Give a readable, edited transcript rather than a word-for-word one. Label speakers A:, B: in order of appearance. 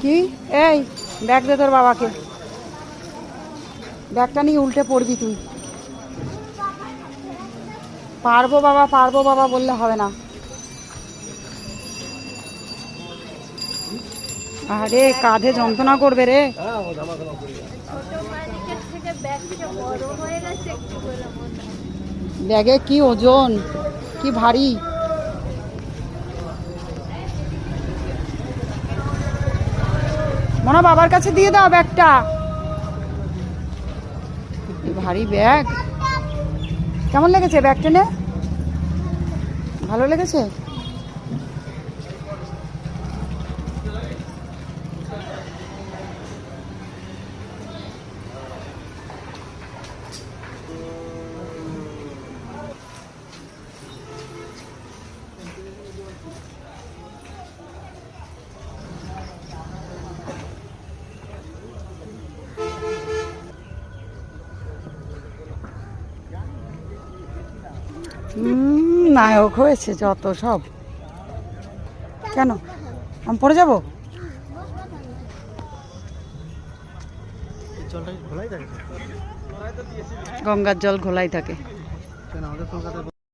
A: কি এই ব্যাগ দে তোর বাবাকে, ব্যাগটা নিয়ে উল্টে পড়বি তুই। পারবো বাবা বললে হবে না। আরে কাঁধে যন্ত্রণা করবে রে। ব্যাগে কি ওজন, কি ভারী। মনে বাবার কাছে দিয়ে দাও ব্যাগটা, ভারী ব্যাগ। কেমন লেগেছে ব্যাগ টেনে? ভালো লেগেছে? নায়ক হয়েছে যত সব। কেন আমি পড়ে যাবো? গঙ্গার জল ঘোলাই থাকে।